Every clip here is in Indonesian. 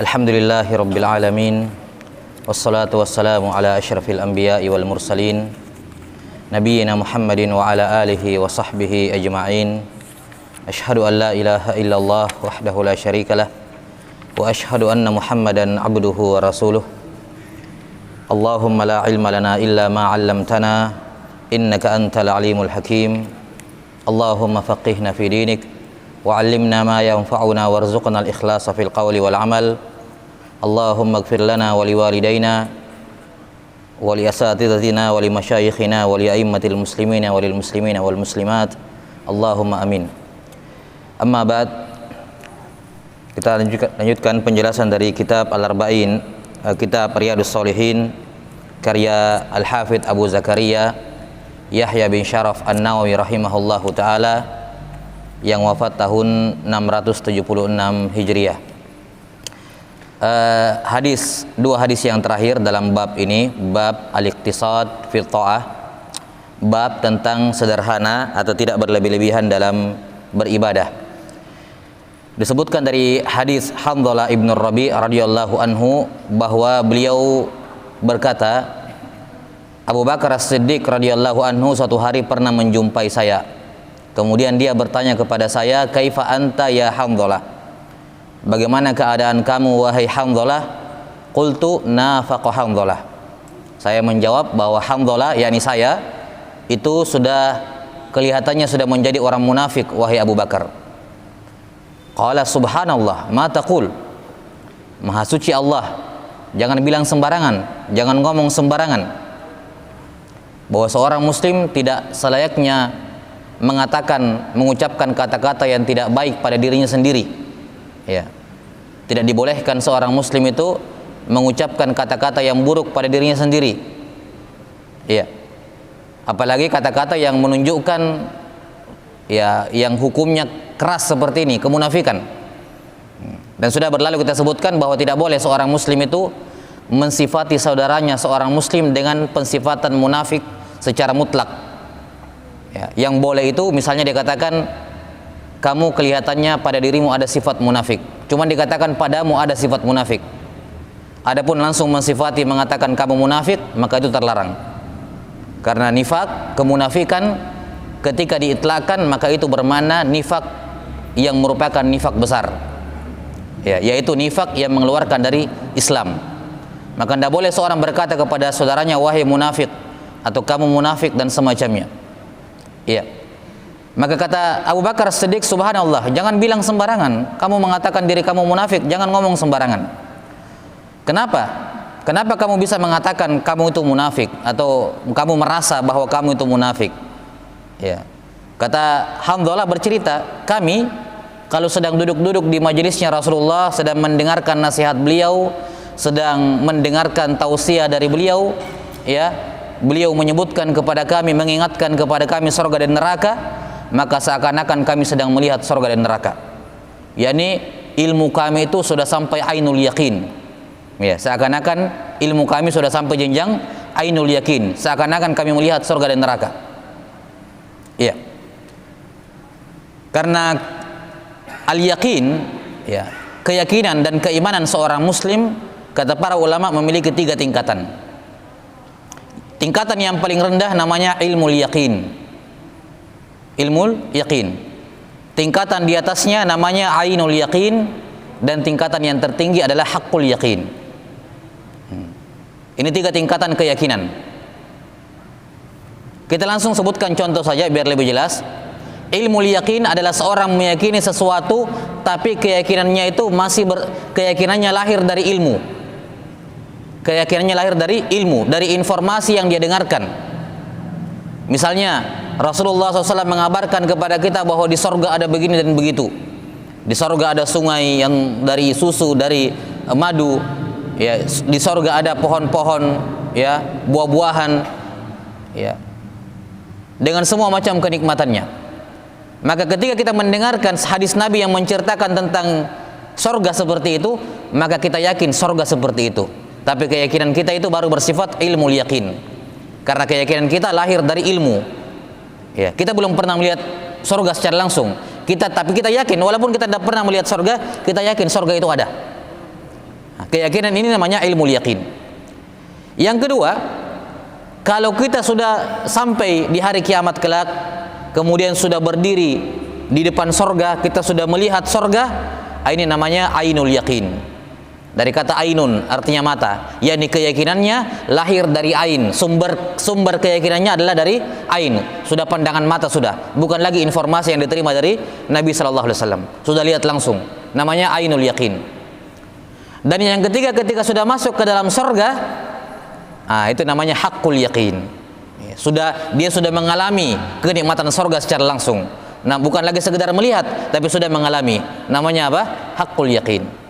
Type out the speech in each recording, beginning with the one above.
Alhamdulillahi Rabbil Alamin. Wassalatu wassalamu ala asyrafil anbiya'i wal mursalin Nabiyyina Muhammadin wa ala alihi wa sahbihi ajma'in. Ashhadu an la ilaha illallah wahdahu la syarikalah wa ashhadu anna Muhammadan abduhu wa rasuluh. Allahumma la ilma lana illa ma 'allamtana innaka antal alimul hakim. Allahumma faqihna fi dinik wa 'allimna ma yanfa'una warzuqna al-ikhlasa fil qawli wal 'amal. Allahumma ighfir lana wa liwalidayna wa li asatidatina wa li masyayikhina wa li a'immatil muslimina wa lil muslimina wal muslimat. Allahumma amin. Amma ba'd. Kita lanjutkan penjelasan dari kitab Al-Arba'in, kitab Riyadhus Shalihin karya Al-Hafidz Abu Zakaria Yahya bin Syaraf An-Nawawi rahimahullahu taala yang wafat tahun 676 Hijriah. Dua hadis yang terakhir dalam bab ini, bab al-iqtisad fil ta'ah, bab tentang sederhana atau tidak berlebih-lebihan dalam beribadah. Disebutkan dari hadis Hanzalah ibn Rabi radhiyallahu anhu bahwa beliau berkata, Abu Bakar As-Siddiq radhiyallahu anhu suatu hari pernah menjumpai saya. Kemudian dia bertanya kepada saya, "Kaifa anta ya Hanzalah?" Bagaimana keadaan kamu wahai Hanzalah? Qultu nafaqa Hanzalah. Saya menjawab bahwa Hanzalah, yakni saya, itu sudah kelihatannya sudah menjadi orang munafik wahai Abu Bakar. Qala subhanallah, ma taqul? Maha suci Allah, jangan bilang sembarangan, jangan ngomong sembarangan. Bahwa seorang muslim tidak selayaknya mengucapkan kata-kata yang tidak baik pada dirinya sendiri. Ya. Tidak dibolehkan seorang muslim itu mengucapkan kata-kata yang buruk pada dirinya sendiri. Ya. Apalagi kata-kata yang menunjukkan ya yang hukumnya keras seperti ini, kemunafikan. Dan sudah berlalu kita sebutkan bahwa tidak boleh seorang muslim itu mensifati saudaranya seorang muslim dengan pensifatan munafik secara mutlak. Ya. Yang boleh itu misalnya dikatakan kamu kelihatannya pada dirimu ada sifat munafik. Cuman dikatakan padamu ada sifat munafik. Adapun langsung mensifati mengatakan kamu munafik, maka itu terlarang. Karena nifak, kemunafikan ketika diitlakkan maka itu bermakna nifak yang merupakan nifak besar. Ya, yaitu nifak yang mengeluarkan dari Islam. Maka tidak boleh seorang berkata kepada saudaranya wahai munafik atau kamu munafik dan semacamnya. Iya. Maka kata Abu Bakar Siddiq, subhanallah, jangan bilang sembarangan. Kamu mengatakan diri kamu munafik, jangan ngomong sembarangan. Kenapa? Kenapa kamu bisa mengatakan kamu itu munafik atau kamu merasa bahwa kamu itu munafik? Ya. Kata Hanzalah bercerita, kami kalau sedang duduk-duduk di majelisnya Rasulullah, sedang mendengarkan nasihat beliau, sedang mendengarkan tausiah dari beliau, ya, beliau menyebutkan kepada kami, mengingatkan kepada kami surga dan neraka, maka seakan-akan kami sedang melihat surga dan neraka. Yani ilmu kami itu sudah sampai ainul yakin. Ya, seakan-akan ilmu kami sudah sampai jenjang ainul yakin. Seakan-akan kami melihat surga dan neraka. Iya. Karena al-yakin, ya, keyakinan dan keimanan seorang muslim, kata para ulama, memiliki 3 tingkatan. Tingkatan yang paling rendah namanya ilmul yakin. Ilmul yakin. Tingkatan di atasnya namanya ainul yakin, dan tingkatan yang tertinggi adalah haqqul yakin. Ini 3 tingkatan keyakinan. Kita langsung sebutkan contoh saja biar lebih jelas. Ilmul yakin adalah seorang meyakini sesuatu tapi keyakinannya itu keyakinannya lahir dari ilmu. Keyakinannya lahir dari ilmu, dari informasi yang dia dengarkan. Misalnya Rasulullah SAW mengabarkan kepada kita bahwa di sorga ada begini dan begitu. Di sorga ada sungai yang dari susu, dari madu. Ya, di sorga ada pohon-pohon, ya, buah-buahan, ya, dengan semua macam kenikmatannya. Maka ketika kita mendengarkan hadis Nabi yang menceritakan tentang sorga seperti itu, maka kita yakin sorga seperti itu. Tapi keyakinan kita itu baru bersifat ilmu yakin. Karena keyakinan kita lahir dari ilmu. Ya, kita belum pernah melihat surga secara langsung. Tapi kita yakin, walaupun kita tidak pernah melihat surga, kita yakin surga itu ada. Nah, keyakinan ini namanya ilmu yakin. Yang kedua, kalau kita sudah sampai di hari kiamat kelak, kemudian sudah berdiri di depan sorga, kita sudah melihat sorga, ini namanya ainul yakin. Dari kata ainun, artinya mata, yakni keyakinannya lahir dari ain, sumber keyakinannya adalah dari ain, sudah pandangan mata, sudah bukan lagi informasi yang diterima dari Nabi Shallallahu Alaihi Wasallam, sudah lihat langsung, namanya ainul yakin. Dan yang ketiga, ketika sudah masuk ke dalam sorga, itu namanya hakul yakin. Dia sudah mengalami kenikmatan sorga secara langsung. Nah, bukan lagi sekedar melihat, tapi sudah mengalami. Namanya apa? Hakul yakin.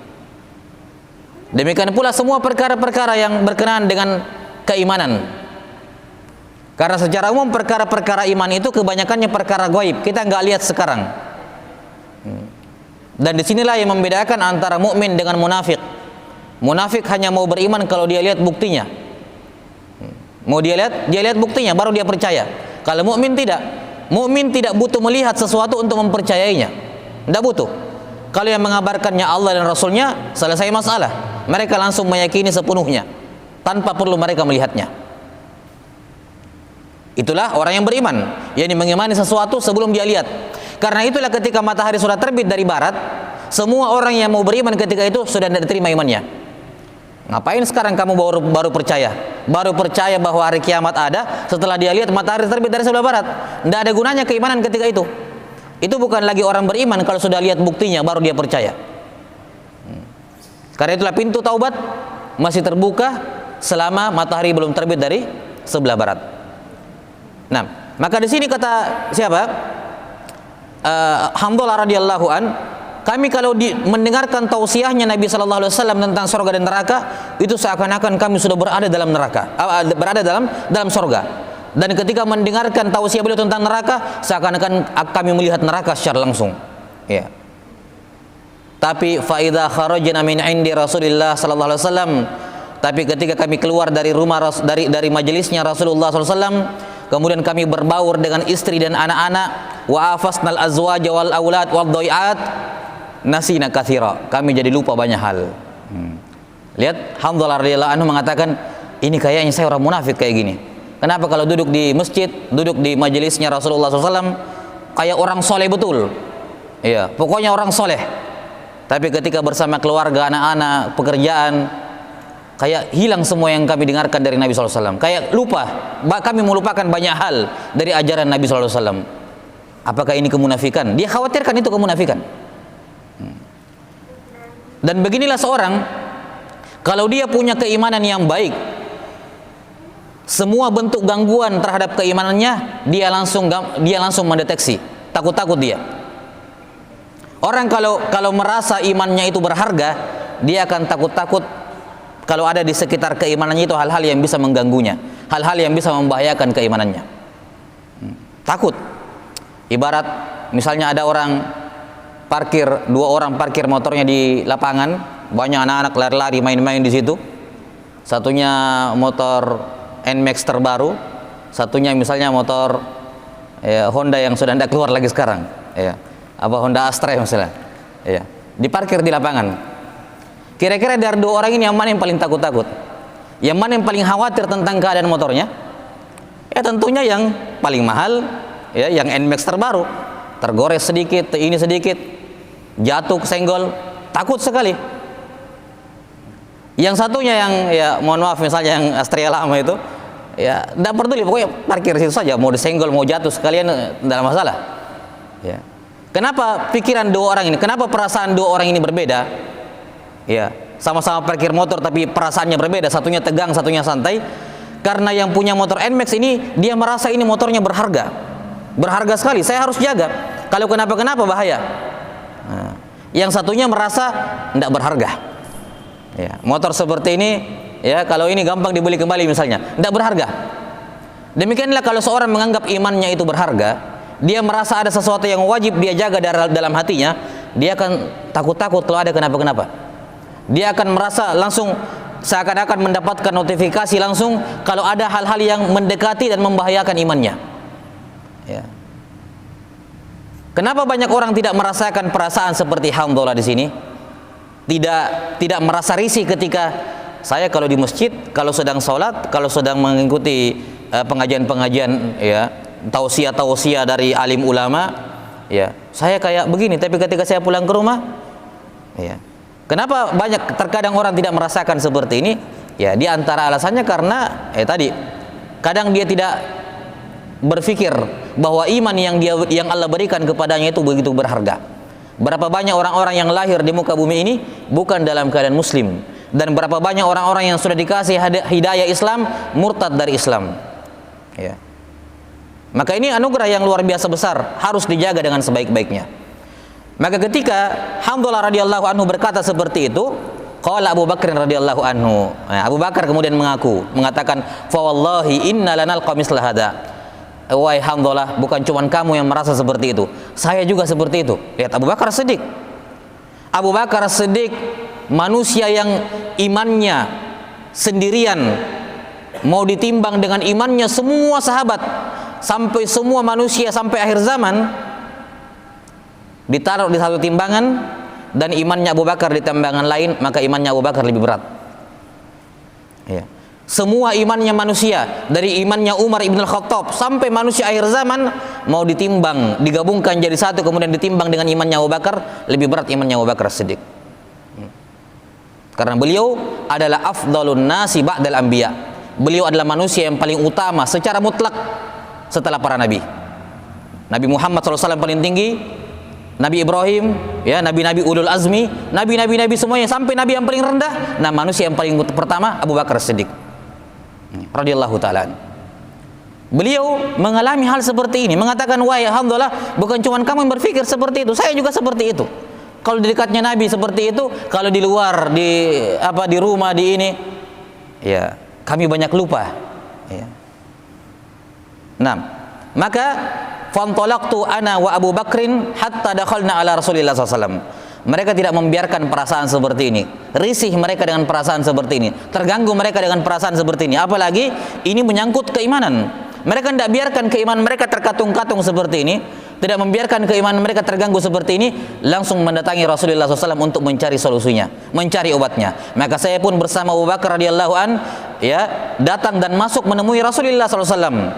Demikian pula semua perkara-perkara yang berkenaan dengan keimanan. Karena secara umum perkara-perkara iman itu kebanyakannya perkara gaib, kita nggak lihat sekarang. Dan disinilah yang membedakan antara mukmin dengan munafik. Munafik hanya mau beriman kalau dia lihat buktinya. Mau dia lihat buktinya baru dia percaya. Kalau mukmin tidak. Mukmin tidak butuh melihat sesuatu untuk mempercayainya. Tidak butuh. Kalau yang mengabarkannya Allah dan Rasulnya, selesai masalah. Mereka langsung meyakini sepenuhnya tanpa perlu mereka melihatnya. Itulah orang yang beriman, yakni mengimani sesuatu sebelum dia lihat. Karena itulah ketika matahari sudah terbit dari barat, semua orang yang mau beriman ketika itu sudah tidak diterima imannya. Ngapain sekarang kamu baru percaya? Baru percaya bahwa hari kiamat ada setelah dia lihat matahari terbit dari sebelah barat. Tidak ada gunanya keimanan ketika itu. Itu bukan lagi orang beriman kalau sudah lihat buktinya baru dia percaya. Karena itulah pintu taubat masih terbuka selama matahari belum terbit dari sebelah barat. Nah, maka di sini kata siapa? Hamdalah radhiyallahu an, kami kalau mendengarkan tausiahnya Nabi sallallahu alaihi wasallam tentang surga dan neraka, itu seakan-akan kami sudah berada dalam neraka, berada dalam surga. Dan ketika mendengarkan tausiah beliau tentang neraka, seakan-akan kami melihat neraka secara langsung. Ya. Tapi faida kharajna min indi Rasulillah sallallahu alaihi wasallam, tapi ketika kami keluar dari rumah dari majelisnya Rasulullah sallallahu alaihi wasallam, kemudian kami berbaur dengan istri dan anak-anak, wa afasnal azwaj wal aulad wal dhai'at, nasina katsira, kami jadi lupa banyak hal. Lihat, Hamdalah radhiyallahu anhu mengatakan, ini kayaknya saya orang munafik kayak gini. Kenapa kalau duduk di masjid, duduk di majelisnya Rasulullah SAW, kayak orang soleh betul. Iya, pokoknya orang soleh. Tapi ketika bersama keluarga, anak-anak, pekerjaan, kayak hilang semua yang kami dengarkan dari Nabi SAW. Kayak lupa, kami melupakan banyak hal dari ajaran Nabi SAW. Apakah ini kemunafikan? Dia khawatirkan itu kemunafikan. Dan beginilah seorang, kalau dia punya keimanan yang baik, semua bentuk gangguan terhadap keimanannya dia langsung mendeteksi. Takut dia. Orang kalau merasa imannya itu berharga, dia akan takut kalau ada di sekitar keimanannya itu hal-hal yang bisa mengganggunya, hal-hal yang bisa membahayakan keimanannya. Takut. Ibarat misalnya ada orang dua orang parkir motornya di lapangan, banyak anak-anak lari-lari main-main di situ. Satunya motor NMAX terbaru, satunya misalnya motor Honda yang sudah tidak keluar lagi sekarang, Honda Astra misalnya, diparkir di lapangan. Kira-kira dari dua orang ini yang mana yang paling takut? Yang mana yang paling khawatir tentang keadaan motornya? Ya tentunya yang paling mahal, yang NMAX terbaru. Tergores sedikit, ini sedikit, jatuh kesenggol, takut sekali. Yang satunya yang mohon maaf misalnya yang Astrea lama itu, tidak peduli, pokoknya parkir situ saja, mau disenggol mau jatuh sekalian tidak ada masalah. Kenapa pikiran dua orang ini? Kenapa perasaan dua orang ini berbeda? Sama-sama parkir motor tapi perasaannya berbeda. Satunya tegang, satunya santai. Karena yang punya motor NMAX ini dia merasa ini motornya berharga sekali. Saya harus jaga. Kalau kenapa bahaya. Yang satunya merasa tidak berharga. Motor seperti ini, kalau ini gampang dibeli kembali misalnya, tidak berharga. Demikianlah kalau seorang menganggap imannya itu berharga, dia merasa ada sesuatu yang wajib dia jaga dalam hatinya, dia akan takut-takut kalau ada kenapa-kenapa. Dia akan merasa langsung seakan-akan mendapatkan notifikasi langsung kalau ada hal-hal yang mendekati dan membahayakan imannya. Kenapa banyak orang tidak merasakan perasaan seperti Hamdalah di sini? tidak merasa risih ketika saya kalau di masjid, kalau sedang sholat, kalau sedang mengikuti pengajian-pengajian ya, tausiah dari alim ulama, ya saya kayak begini. Tapi ketika saya pulang ke rumah, ya kenapa banyak terkadang orang tidak merasakan seperti ini? Ya di antara alasannya karena tadi kadang dia tidak berpikir bahwa iman yang Allah berikan kepadanya itu begitu berharga. Berapa banyak orang-orang yang lahir di muka bumi ini bukan dalam keadaan muslim, dan berapa banyak orang-orang yang sudah dikasih hidayah Islam murtad dari Islam. Ya. Maka ini anugerah yang luar biasa besar, harus dijaga dengan sebaik-baiknya. Maka ketika Hamdalah radhiyallahu anhu berkata seperti itu, qala Abu Bakr radhiyallahu anhu, Abu Bakar kemudian mengatakan, fa wallahi inna lanal qamisla hada. Wahai Hamdalah, bukan cuma kamu yang merasa seperti itu, saya juga seperti itu. Lihat Abu Bakar Siddiq. Abu Bakar Siddiq, manusia yang imannya sendirian mau ditimbang dengan imannya semua sahabat, sampai semua manusia sampai akhir zaman ditaruh di satu timbangan, dan imannya Abu Bakar di timbangan lain, maka imannya Abu Bakar lebih berat. Ya. Semua imannya manusia, dari imannya Umar ibn al-Khattab sampai manusia akhir zaman mau ditimbang, digabungkan jadi satu, kemudian ditimbang dengan imannya Abu Bakar, lebih berat imannya Abu Bakar Siddiq. Karena beliau adalah afdalun nasi ba'dal anbiya. Beliau adalah manusia yang paling utama secara mutlak setelah para nabi. Nabi Muhammad SAW paling tinggi, Nabi Ibrahim, ya, nabi-nabi ulul azmi, nabi-nabi semuanya, sampai nabi yang paling rendah. Nah, manusia yang paling pertama Abu Bakar Siddiq radhiyallahu ta'ala. Beliau mengalami hal seperti ini, mengatakan, wahai alhamdulillah, bukan cuma kamu yang berpikir seperti itu, saya juga seperti itu. Kalau di dekatnya Nabi seperti itu, kalau di luar, di rumah, di ini, ya kami banyak lupa. Ya. Nah, maka fantalaqtu ana wa Abu Bakrin hatta dakhalna ala Rasulillah SAW. Mereka tidak membiarkan perasaan seperti ini, risih mereka dengan perasaan seperti ini, terganggu mereka dengan perasaan seperti ini, apalagi ini menyangkut keimanan. Mereka tidak biarkan keimanan mereka terkatung-katung seperti ini, tidak membiarkan keimanan mereka terganggu seperti ini, langsung mendatangi Rasulullah SAW untuk mencari solusinya, mencari obatnya. Maka saya pun bersama Abu Bakar radhiyallahu an, ya, datang dan masuk menemui Rasulullah SAW.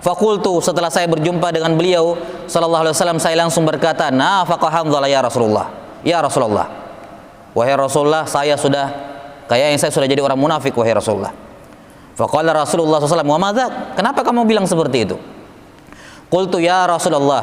Fakultu, setelah saya berjumpa dengan beliau sallallahu alaihi wasallam, saya langsung berkata, nafaqa Hamdalah ya Rasulullah. Ya Rasulullah, wahai Rasulullah, saya sudah jadi orang munafik, wahai Rasulullah. Faqala Rasulullah SAW, wa madza? Kenapa kamu bilang seperti itu? Qultu ya Rasulullah,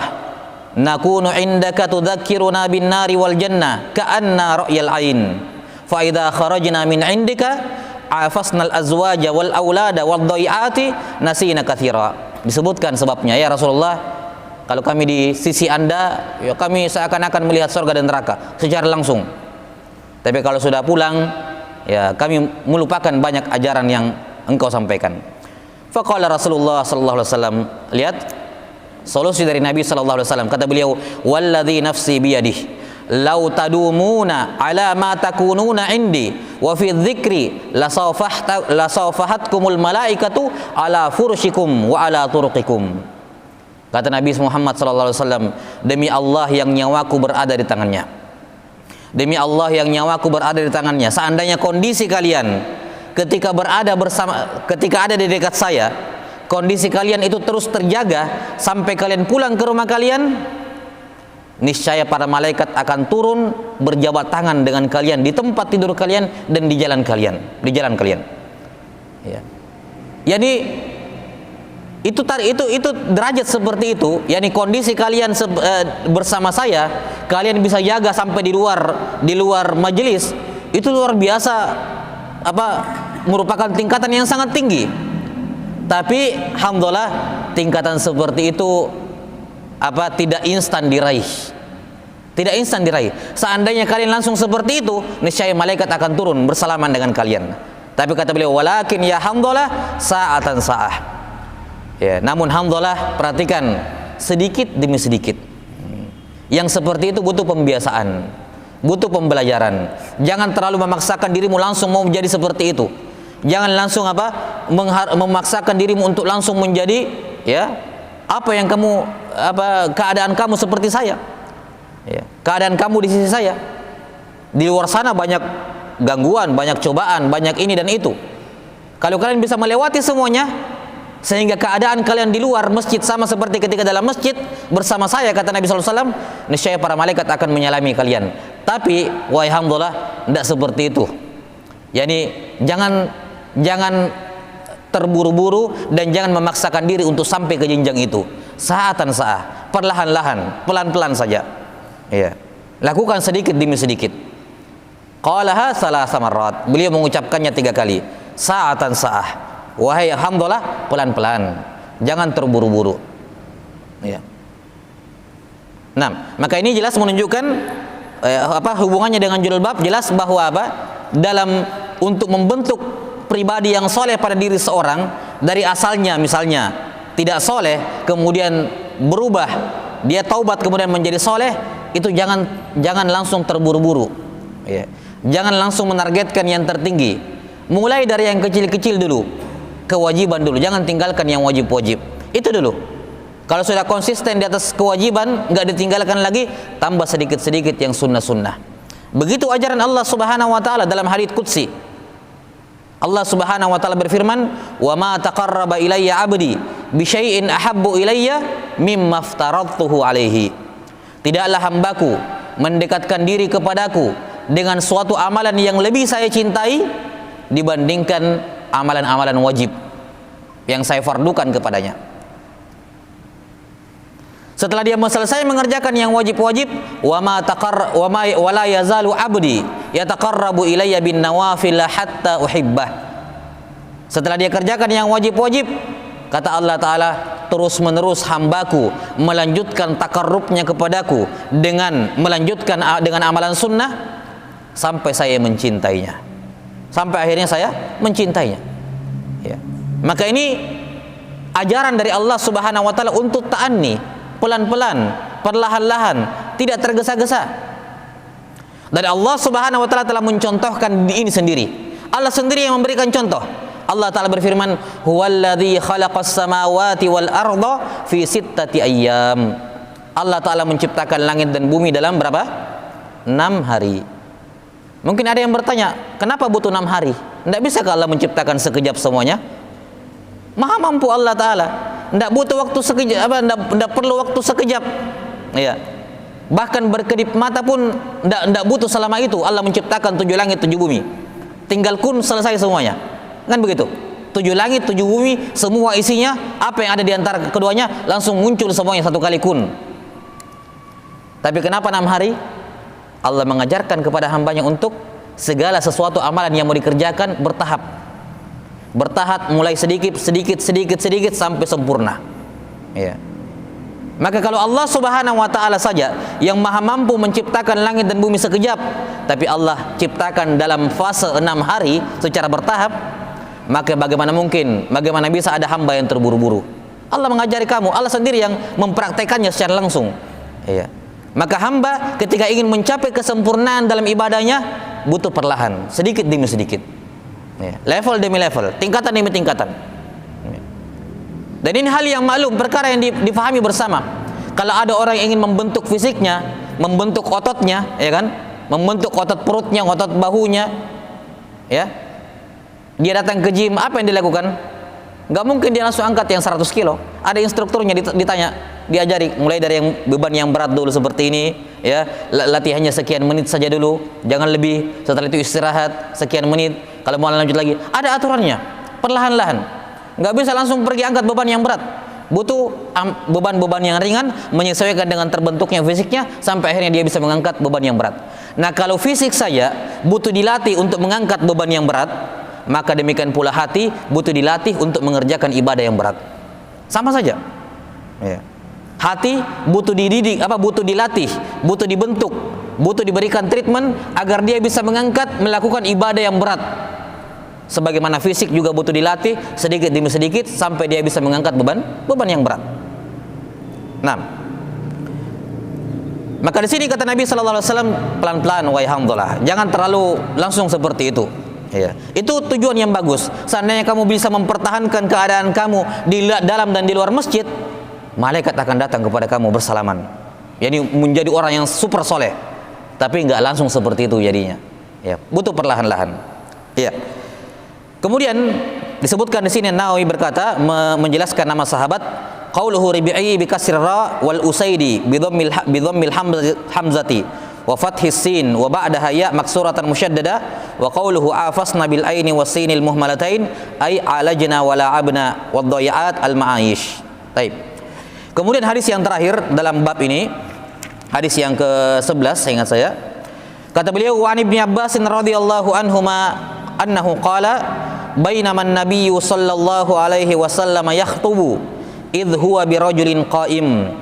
nakunu indaka tudzakkiruna bin nari wal jannah ka'anna ra'yal ain. Fa idza kharajna min indika afasnal azwaja wal aulada wal dhai'ati nasina katsira. Disebutkan sebabnya, ya Rasulullah, kalau kami di sisi Anda, ya kami seakan-akan melihat surga dan neraka secara langsung. Tapi kalau sudah pulang, ya kami melupakan banyak ajaran yang engkau sampaikan. Faqala Rasulullah sallallahu alaihi wasallam, lihat solusi dari Nabi sallallahu alaihi wasallam. Kata beliau, walladzi nafsi biyadihi law tadumuna ala ma takununa indi wa fi dzikri la sawfahatkumul malaikatu ala furshikum wa ala turqikum. Kata Nabi Muhammad SAW, demi Allah yang nyawaku berada di tangannya, demi Allah yang nyawaku berada di tangannya, seandainya kondisi kalian ketika ada di dekat saya, kondisi kalian itu terus terjaga sampai kalian pulang ke rumah kalian, niscaya para malaikat akan turun berjabat tangan dengan kalian di tempat tidur kalian dan di jalan kalian, Ya. Jadi itu derajat seperti itu, yakni kondisi kalian bersama saya, kalian bisa jaga sampai di luar majelis, itu luar biasa, merupakan tingkatan yang sangat tinggi. Tapi alhamdulillah tingkatan seperti itu tidak instan diraih. Tidak instan diraih. Seandainya kalian langsung seperti itu, niscaya malaikat akan turun bersalaman dengan kalian. Tapi kata beliau, walakin ya alhamdulillah sa'atan sa'ah. Ya, namun alhamdulillah, perhatikan sedikit demi sedikit. Yang seperti itu butuh pembiasaan, butuh pembelajaran. Jangan terlalu memaksakan dirimu langsung mau menjadi seperti itu. Jangan langsung memaksakan dirimu untuk langsung menjadi, ya, keadaan kamu seperti saya. Ya, keadaan kamu di sisi saya. Di luar sana banyak gangguan, banyak cobaan, banyak ini dan itu. Kalau kalian bisa melewati semuanya, sehingga keadaan kalian di luar masjid sama seperti ketika dalam masjid bersama saya, kata Nabi SAW, niscaya para malaikat akan menyalami kalian. Tapi wahai hamdalah, tidak seperti itu. Yani jangan terburu-buru dan jangan memaksakan diri untuk sampai ke jenjang itu. Sa'atan sa'ah, perlahan-lahan, pelan-pelan saja. Ya. Lakukan sedikit demi sedikit. Qalaha salasa marrat. Beliau mengucapkannya 3 kali. Sa'atan sa'ah. Wahai hamdalah, pelan-pelan. Jangan terburu-buru. Ya. Nah, maka ini jelas menunjukkan hubungannya dengan judul bab, jelas bahwa dalam untuk membentuk pribadi yang soleh pada diri seorang, dari asalnya misalnya tidak soleh, kemudian berubah, dia taubat kemudian menjadi soleh, itu jangan langsung terburu-buru. Ya. Jangan langsung menargetkan yang tertinggi. Mulai dari yang kecil-kecil dulu, kewajiban dulu, jangan tinggalkan yang wajib-wajib. Itu dulu. Kalau sudah konsisten di atas kewajiban, nggak ditinggalkan lagi, tambah sedikit-sedikit yang sunnah-sunnah. Begitu ajaran Allah Subhanahu wa taala dalam hadits qudsi. Allah Subhanahu wa taala berfirman, "Wa ma taqarraba ilayya 'abdi bi syai'in ahabbu ilayya mimma aftaradtuhu 'alaihi." Tidaklah hambaku mendekatkan diri kepadaku dengan suatu amalan yang lebih saya cintai dibandingkan amalan-amalan wajib yang saya fardukan kepadanya. Setelah dia selesai mengerjakan yang wajib-wajib, wa la yazalu 'abdi yataqarrabu ilayya bin nawafil hatta uhibbah. Setelah dia kerjakan yang wajib-wajib, kata Allah Ta'ala, terus-menerus hambaku melanjutkan takarrubnya kepadaku dengan melanjutkan dengan amalan sunnah sampai saya mencintainya, sampai akhirnya saya mencintainya. Ya. Maka ini ajaran dari Allah Subhanahu wa taala untuk ta'anni, pelan-pelan, perlahan-lahan, tidak tergesa-gesa. Dan Allah Subhanahu wa taala telah mencontohkan ini sendiri. Allah sendiri yang memberikan contoh. Allah Ta'ala berfirman, "Huwallazi khalaqas samawati wal arda fi sittati ayyam." Allah Ta'ala menciptakan langit dan bumi dalam berapa? 6 hari. Mungkin ada yang bertanya, kenapa butuh 6 hari? Tidak bisa Allah menciptakan sekejap semuanya? Maha mampu Allah Ta'ala. Tidak butuh waktu sekejap, tidak perlu waktu sekejap. Ya. Bahkan berkedip mata pun tidak butuh selama itu. Allah menciptakan 7 langit, 7 bumi. Tinggal kun, selesai semuanya. Kan begitu? 7 langit, 7 bumi, semua isinya, apa yang ada di antara keduanya, langsung muncul semuanya satu kali kun. Tapi kenapa 6 hari? Allah mengajarkan kepada hambanya untuk segala sesuatu amalan yang mau dikerjakan bertahap. Bertahap, mulai sedikit sampai sempurna. Ya. Maka kalau Allah Subhanahu wa taala saja yang maha mampu menciptakan langit dan bumi sekejap, tapi Allah ciptakan dalam fase 6 hari secara bertahap, maka bagaimana bisa ada hamba yang terburu-buru? Allah mengajari kamu, Allah sendiri yang mempraktekannya secara langsung. Ya. Maka hamba ketika ingin mencapai kesempurnaan dalam ibadahnya butuh perlahan, sedikit demi sedikit, ya. Level demi level, tingkatan demi tingkatan. Ya. Dan ini hal yang maklum, perkara yang difahami bersama. Kalau ada orang yang ingin membentuk fisiknya, membentuk ototnya, ya kan, membentuk otot perutnya, otot bahunya, ya, dia datang ke gym, apa yang dilakukan? Nggak mungkin dia langsung angkat yang 100 kilo. Ada instrukturnya, ditanya, diajari mulai dari yang beban yang berat dulu seperti ini, ya, latihannya sekian menit saja dulu, jangan lebih. Setelah itu istirahat sekian menit, kalau mau lanjut lagi ada aturannya, perlahan-lahan. Nggak bisa langsung pergi angkat beban yang berat, butuh beban-beban yang ringan menyesuaikan dengan terbentuknya fisiknya sampai akhirnya dia bisa mengangkat beban yang berat. Nah, kalau fisik saja butuh dilatih untuk mengangkat beban yang berat, maka demikian pula hati butuh dilatih untuk mengerjakan ibadah yang berat. Sama saja, ya. Hati butuh dididik, butuh dilatih, butuh dibentuk, butuh diberikan treatment agar dia bisa melakukan ibadah yang berat. Sebagaimana fisik juga butuh dilatih sedikit demi sedikit sampai dia bisa mengangkat beban yang berat. Nah, maka di sini kata Nabi sallallahu alaihi wasallam, pelan-pelan wahai hamdalah, jangan terlalu langsung seperti itu. Ya. Itu tujuan yang bagus. Seandainya kamu bisa mempertahankan keadaan kamu di dalam dan di luar masjid, malaikat akan datang kepada kamu bersalaman. Yani menjadi orang yang super soleh. tapi nggak langsung seperti itu jadinya. Ya, butuh perlahan-lahan. Ya. Kemudian disebutkan di sini Nawawi berkata menjelaskan nama sahabat, qauluhu Rabi'i bi kasri ra wal usaidi bi dhammil hamzati wa fathis sin wa ba'daha ya maksuratan musyaddada wa qauluhu afasna bil aini was sinil muhmalatain ay alajna wala abna wad dhayaat al ma'aish. Baik. Kemudian hadis yang terakhir dalam bab ini, hadis yang ke-11 seingat saya. Kata beliau, wa Ibnu Abbas radhiyallahu anhuma annahu qala bainama an-nabiyyu sallallahu alaihi wasallam yakhutubu idh huwa birajulin qa'im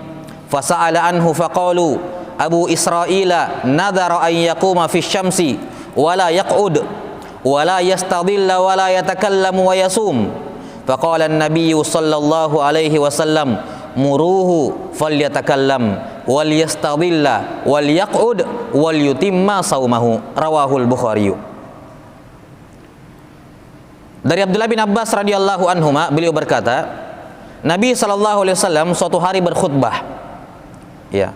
fasa'ala anhu faqalu Abu Israila nadhara an yaquma fi syamsi wala yaq'ud wala yastadilla wala yatakallamu wa yasum faqala an-nabiyyu sallallahu alaihi wasallam muruhu falyatakallam wal yastadilla wal yaq'ud wal yutimma saumahu, rawahul Bukhari. Dari Abdullah bin Abbas radhiyallahu anhuma, beliau berkata, Nabi sallallahu alaihi wasallam suatu hari berkhutbah. Ya.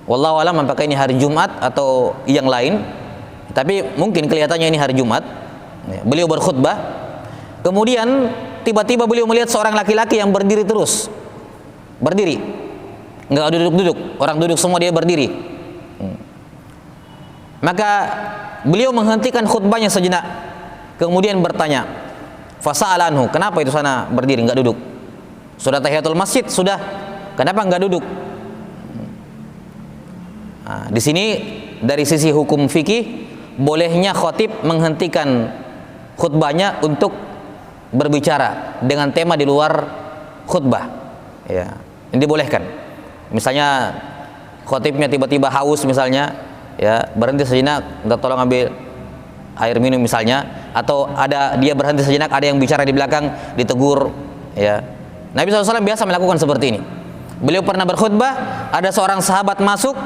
Wallahu alam apakah ini hari Jumat atau yang lain, tapi mungkin kelihatannya ini hari Jumat. Ya. Beliau berkhutbah. Kemudian tiba-tiba beliau melihat seorang laki-laki yang berdiri terus. Berdiri. Enggak duduk-duduk, orang duduk semua, dia berdiri. Maka beliau menghentikan khutbahnya sejenak, kemudian bertanya, fasa'ala anhu, kenapa itu sana berdiri enggak duduk? Sudah tahiyatul masjid, sudah, kenapa enggak duduk? Nah, di sini dari sisi hukum fikih bolehnya khatib menghentikan khutbahnya untuk berbicara dengan tema di luar khutbah. Ya, ini dibolehkan. Misalnya khatibnya tiba-tiba haus misalnya, ya berhenti sejenak, minta tolong ambil air minum misalnya, atau ada dia berhenti sejenak, ada yang bicara di belakang, ditegur. Ya, Nabi SAW biasa melakukan seperti ini. Beliau pernah berkhutbah, ada seorang sahabat masuk,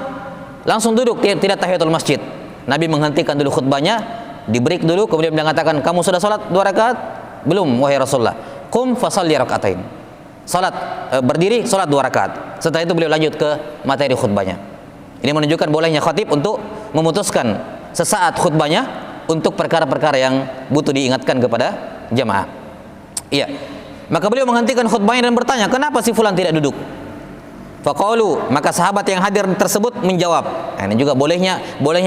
langsung duduk, tidak tahiyatul masjid. Nabi menghentikan dulu khutbahnya, di break dulu, kemudian mengatakan, kamu sudah sholat 2 rakaat? Belum, wahai Rasulullah. Qum fasalli rakaatain. Salat, berdiri, salat 2 rakaat. Setelah itu beliau lanjut ke materi khutbahnya. Ini menunjukkan bolehnya khatib untuk memutuskan sesaat khutbahnya untuk perkara-perkara yang butuh diingatkan kepada jamaah. Iya. Maka beliau menghentikan khutbahnya dan bertanya, kenapa si fulan tidak duduk? Faqalu, maka sahabat yang hadir tersebut menjawab. Nah, ini juga bolehnya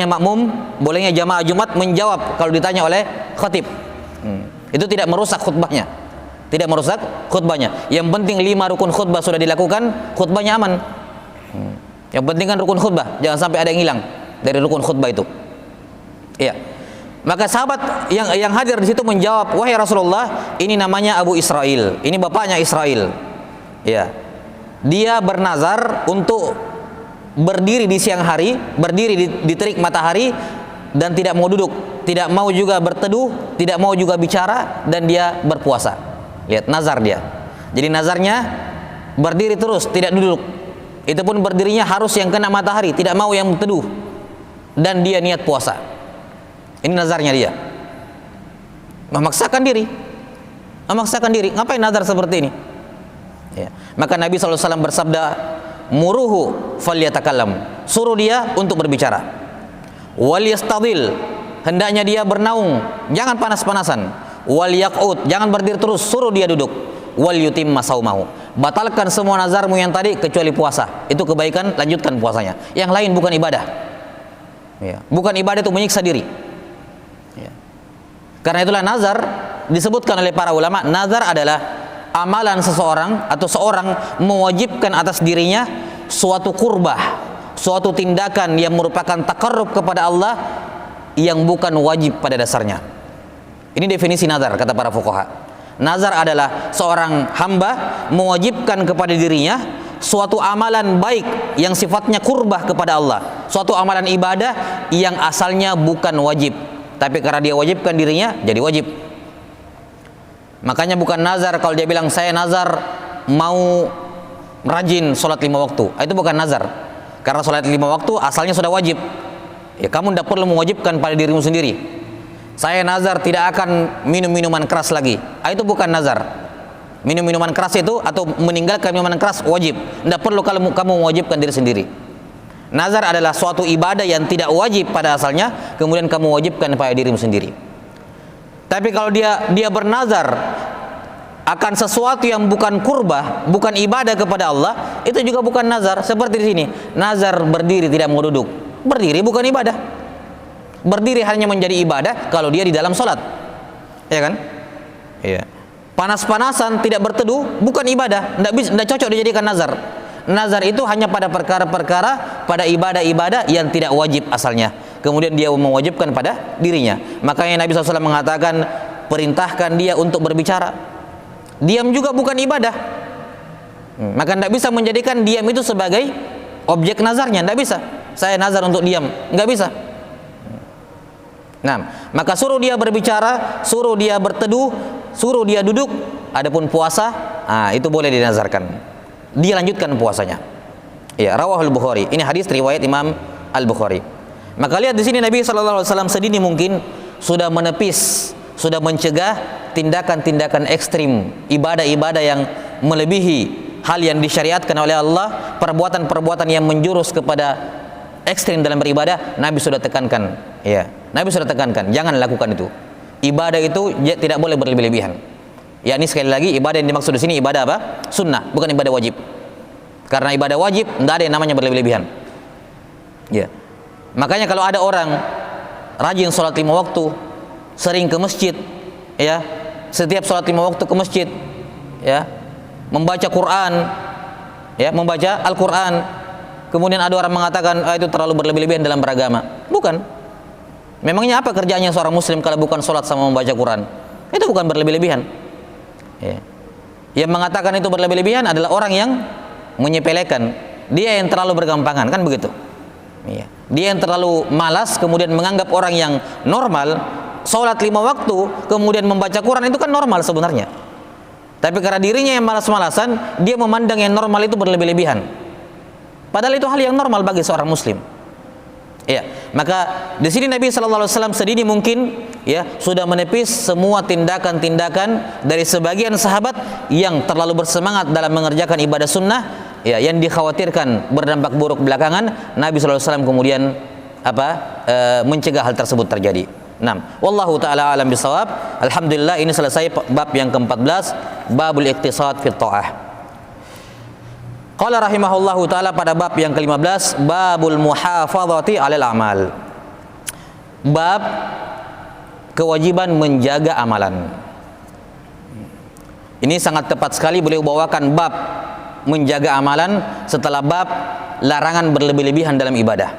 makmum, bolehnya jamaah Jumat menjawab kalau ditanya oleh khatib. Itu tidak merusak khutbahnya. Tidak merusak khutbahnya. Yang penting 5 rukun khutbah sudah dilakukan, khutbahnya aman. Yang penting kan rukun khutbah, jangan sampai ada yang hilang dari rukun khutbah itu. Iya. Maka sahabat yang hadir di situ menjawab, wahai Rasulullah, ini namanya Abu Israil, ini bapaknya Israil. Ya. Dia bernazar untuk berdiri di siang hari, berdiri di terik matahari dan tidak mau duduk, tidak mau juga berteduh, tidak mau juga bicara, dan dia berpuasa. Lihat nazar dia. Jadi nazarnya berdiri terus, tidak duduk. Itu pun berdirinya harus yang kena matahari, tidak mau yang teduh. Dan dia niat puasa. Ini nazarnya dia. Memaksakan diri. Memaksakan diri. Ngapain nazar seperti ini? Ya. Maka Nabi SAW bersabda, muruhu falyatakallam. Suruh dia untuk berbicara. Wal yastadil. Hendaknya dia bernaung, jangan panas-panasan. Wal yaq'ud, jangan berdiri terus, suruh dia duduk. Wal yutimma saumahu. Batalkan semua nazarmu yang tadi kecuali puasa. Itu kebaikan, lanjutkan puasanya. Yang lain bukan ibadah. Ya. Bukan ibadah itu menyiksa diri. Ya. Karena itulah nazar disebutkan oleh para ulama, nazar adalah amalan seseorang atau seorang mewajibkan atas dirinya suatu kurbah, suatu tindakan yang merupakan taqarrub kepada Allah yang bukan wajib pada dasarnya. Ini definisi nazar kata para fuqaha. Nazar adalah seorang hamba mewajibkan kepada dirinya suatu amalan baik yang sifatnya kurbah kepada Allah, suatu amalan ibadah yang asalnya bukan wajib, tapi karena dia wajibkan dirinya jadi wajib. Makanya bukan nazar kalau dia bilang saya nazar mau rajin sholat 5 waktu, itu bukan nazar, karena sholat 5 waktu asalnya sudah wajib. Ya, kamu tidak perlu mewajibkan pada dirimu sendiri. Saya nazar tidak akan minum minuman keras lagi. Itu bukan nazar. Minum minuman keras itu atau meninggalkan minuman keras wajib. Tidak perlu kalau kamu mewajibkan diri sendiri. Nazar adalah suatu ibadah yang tidak wajib pada asalnya, kemudian kamu wajibkan pada dirimu sendiri. Tapi kalau dia bernazar akan sesuatu yang bukan kurbah, bukan ibadah kepada Allah, itu juga bukan nazar. Seperti di sini, nazar berdiri tidak mau duduk. Berdiri bukan ibadah. Berdiri hanya menjadi ibadah kalau dia di dalam sholat, ya kan? Iya. Panas-panasan tidak berteduh bukan ibadah, tidak cocok dijadikan nazar. Nazar itu hanya pada perkara-perkara, pada ibadah-ibadah yang tidak wajib asalnya. Kemudian dia mewajibkan pada dirinya. Makanya Nabi SAW mengatakan, perintahkan dia untuk berbicara. Diam juga bukan ibadah. Maka tidak bisa menjadikan diam itu sebagai objek nazarnya. Tidak bisa. Saya nazar untuk diam. Nggak bisa. Nah, maka suruh dia berbicara, suruh dia berteduh, suruh dia duduk. Adapun puasa, itu boleh dinazarkan. Dia lanjutkan puasanya. Ya, rawahul Bukhari. Ini hadis riwayat Imam Al-Bukhari. Maka lihat di sini Nabi SAW sedini mungkin sudah menepis, sudah mencegah tindakan-tindakan ekstrim, ibadah-ibadah yang melebihi hal yang disyariatkan oleh Allah, perbuatan-perbuatan yang menjurus kepada ekstrim dalam beribadah. Nabi sudah tekankan, ya, Nabi sudah tekankan, jangan lakukan itu. Ibadah itu tidak boleh berlebih-lebihan. Ya, ini sekali lagi ibadah yang dimaksud di sini ibadah apa? Sunnah, bukan ibadah wajib. Karena ibadah wajib tidak ada yang namanya berlebih-lebihan. Ya. Makanya kalau ada orang rajin sholat 5 waktu, sering ke masjid, ya, setiap sholat 5 waktu ke masjid, ya, membaca Quran, ya, membaca Al-Quran, kemudian ada orang mengatakan itu terlalu berlebih-lebihan dalam beragama. Bukan. Memangnya apa kerjanya seorang muslim kalau bukan sholat sama membaca Quran? Itu bukan berlebih-lebihan. Ya. Yang mengatakan itu berlebih-lebihan adalah orang yang menyepelekan, dia yang terlalu bergampangan, kan begitu. Ya. Dia yang terlalu malas, kemudian menganggap orang yang normal sholat 5 waktu kemudian membaca Quran itu kan normal sebenarnya. Tapi karena dirinya yang malas-malasan, dia memandang yang normal itu berlebih-lebihan. Padahal itu hal yang normal bagi seorang muslim. Ya, maka di sini Nabi SAW sedini mungkin, ya, sudah menepis semua tindakan-tindakan dari sebagian sahabat yang terlalu bersemangat dalam mengerjakan ibadah sunnah, ya, yang dikhawatirkan berdampak buruk belakangan. Nabi SAW kemudian mencegah hal tersebut terjadi. Wallahu taala alam bisawab. Alhamdulillah, ini selesai bab yang ke-14, babul iqtisad fi ta'ah. Qala rahimahullahu ta'ala, pada bab yang ke-15, babul muhafadhati 'alal a'mal. Bab kewajiban menjaga amalan. Ini sangat tepat sekali beliau bawakan bab menjaga amalan setelah bab larangan berlebih-lebihan dalam ibadah.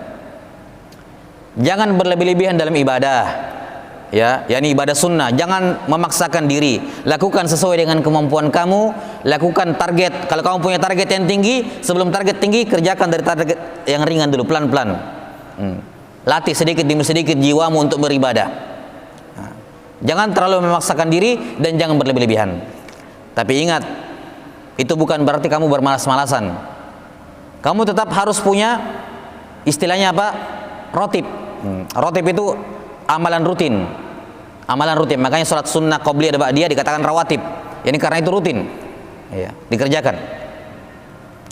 Jangan berlebih-lebihan dalam ibadah. Ya, yakni ibadah sunnah, jangan memaksakan diri, lakukan sesuai dengan kemampuan kamu, lakukan target. Kalau kamu punya target yang tinggi, sebelum target tinggi kerjakan dari target yang ringan dulu, pelan-pelan. Latih sedikit demi sedikit jiwamu untuk beribadah. Jangan terlalu memaksakan diri dan jangan berlebih-lebihan. Tapi ingat, itu bukan berarti kamu bermalas-malasan. Kamu tetap harus punya istilahnya apa? Rotib. Rotib itu amalan rutin. Amalan rutin. Makanya sholat sunnah qobliyah dan ba'diyah dikatakan rawatib. Ini karena itu rutin, ya, dikerjakan.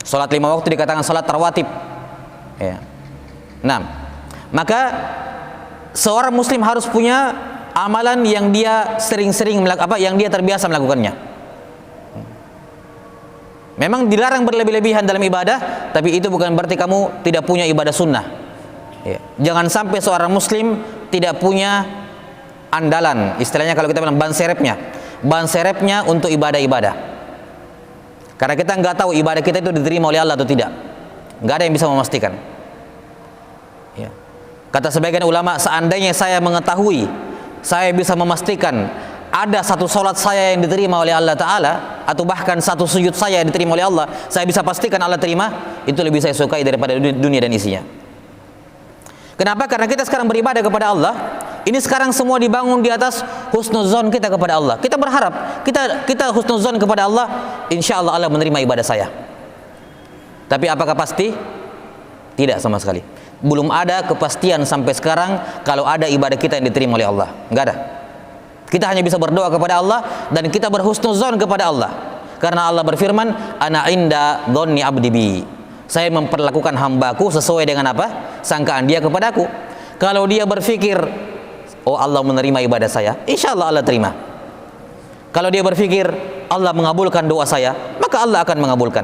Sholat 5 waktu dikatakan sholat rawatib. Ya. Maka seorang muslim harus punya amalan yang dia sering-sering yang dia terbiasa melakukannya. Memang dilarang berlebih-lebihan dalam ibadah, tapi itu bukan berarti kamu tidak punya ibadah sunnah. Ya. Jangan sampai seorang muslim tidak punya andalan, istilahnya kalau kita bilang ban serepnya untuk ibadah-ibadah. Karena kita nggak tahu ibadah kita itu diterima oleh Allah atau tidak. Nggak ada yang bisa memastikan. Ya. Kata sebagian ulama, seandainya saya mengetahui, saya bisa memastikan ada satu sholat saya yang diterima oleh Allah Ta'ala, atau bahkan satu sujud saya yang diterima oleh Allah, saya bisa pastikan Allah terima, itu lebih saya sukai daripada dunia dan isinya. Kenapa? Karena kita sekarang beribadah kepada Allah. Ini sekarang semua dibangun di atas husnuzon kita kepada Allah. Kita berharap, kita husnuzon kepada Allah, insya Allah Allah menerima ibadah saya. Tapi apakah pasti? Tidak sama sekali. Belum ada kepastian sampai sekarang kalau ada ibadah kita yang diterima oleh Allah. Enggak ada. Kita hanya bisa berdoa kepada Allah dan kita berhusnuzon kepada Allah. Karena Allah berfirman, ana inda dhonni abdi bi. Saya memperlakukan hambaku sesuai dengan apa? Sangkaan dia kepadaku. Kalau dia berpikir, oh Allah menerima ibadah saya, insya Allah Allah terima. Kalau dia berpikir Allah mengabulkan doa saya, maka Allah akan mengabulkan.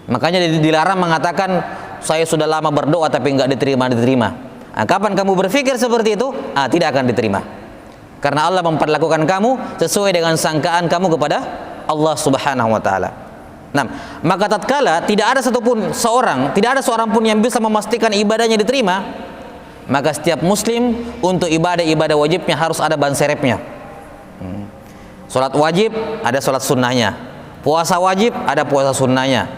Makanya dilarang mengatakan saya sudah lama berdoa tapi nggak diterima. Nah, kapan kamu berpikir seperti itu? Tidak akan diterima. Karena Allah memperlakukan kamu sesuai dengan sangkaan kamu kepada Allah Subhanahu wa taala. Nah, maka tatkala tidak ada seorang pun yang bisa memastikan ibadahnya diterima, maka setiap muslim untuk ibadah wajibnya harus ada ban serepnya. Salat wajib ada salat sunnahnya, puasa wajib ada puasa sunnahnya,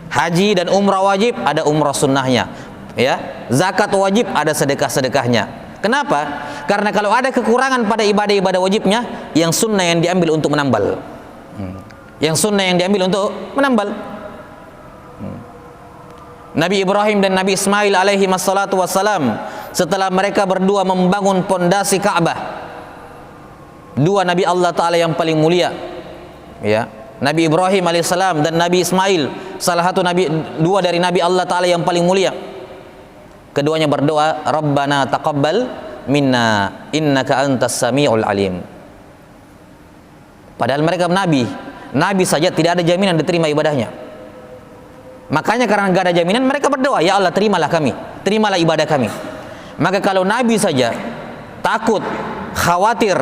haji dan umrah wajib ada umrah sunnahnya, ya, zakat wajib ada sedekahnya. Kenapa? Karena kalau ada kekurangan pada ibadah wajibnya, yang sunnah yang diambil untuk menambal. Nabi Ibrahim dan Nabi Ismail alaihi wassalatu wassalam, setelah mereka berdua membangun pondasi Ka'bah, dua Nabi Allah Ta'ala yang paling mulia, ya, Nabi Ibrahim alaihissalam dan Nabi Ismail, dua dari Nabi Allah Ta'ala yang paling mulia, keduanya berdoa, Rabbana taqabbal minna innaka antas sami'ul alim. Padahal mereka Nabi saja tidak ada jaminan diterima ibadahnya. Makanya karena tidak ada jaminan, mereka berdoa, ya Allah terimalah kami, terimalah ibadah kami. Maka kalau Nabi saja takut, khawatir,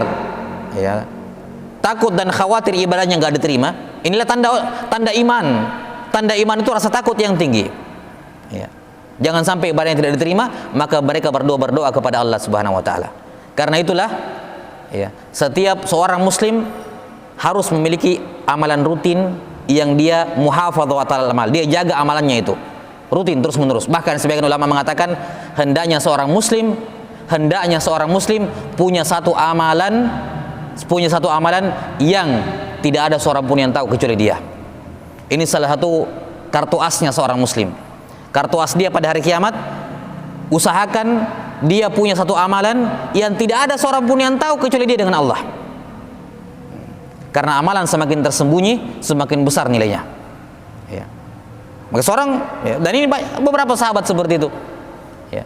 ya, takut dan khawatir ibadahnya nggak diterima, inilah tanda iman. Tanda iman itu rasa takut yang tinggi. Ya. Jangan sampai ibadah yang tidak diterima, maka mereka berdoa kepada Allah Subhanahu wa taala. Karena itulah, ya, setiap seorang muslim harus memiliki amalan rutin yang dia muhafadzah alal amal, dia jaga amalannya itu rutin terus menerus. Bahkan sebagian ulama mengatakan hendaknya seorang muslim punya satu amalan yang tidak ada seorang pun yang tahu kecuali dia. Ini salah satu kartu asnya seorang muslim. Kartu as dia pada hari kiamat, usahakan dia punya satu amalan yang tidak ada seorang pun yang tahu kecuali dia dengan Allah. Karena amalan semakin tersembunyi, semakin besar nilainya. Ya. Maka dan ini beberapa sahabat seperti itu. Ya.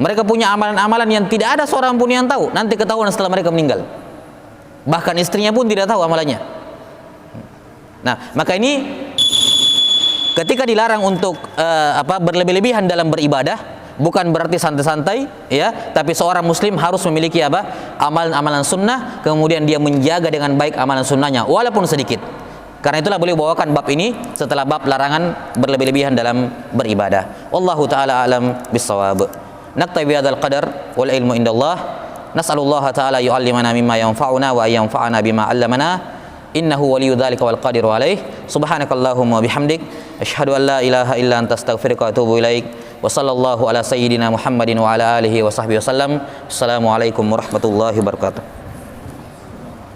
Mereka punya amalan-amalan yang tidak ada seorang pun yang tahu. Nanti ketahuan setelah mereka meninggal. Bahkan istrinya pun tidak tahu amalannya. Nah, maka ini ketika dilarang untuk berlebih-lebihan dalam beribadah, bukan berarti santai-santai, ya, tapi seorang muslim harus memiliki amalan-amalan sunnah, kemudian dia menjaga dengan baik amalan sunnahnya walaupun sedikit. Karena itulah beliau bawakan bab ini setelah bab larangan berlebih-lebihan dalam beribadah. Wallahu taala alam bissawab. Naktabi bihadzal qadar wal ilmu indallah. Nas'alullaha taala yu'allimana mimma yanfa'una wa yanfa'ana bima 'allamana. Innahu waliyyu dzalika wal qadiru alaih. Subhanakallahumma wa bihamdik asyhadu an la ilaha illa anta astaghfiruka wa atubu ilaik. Wa sallallahu ala sayyidina Muhammadin wa ala alihi wa sahbihi wasallam. Assalamualaikum warahmatullahi wabarakatuh.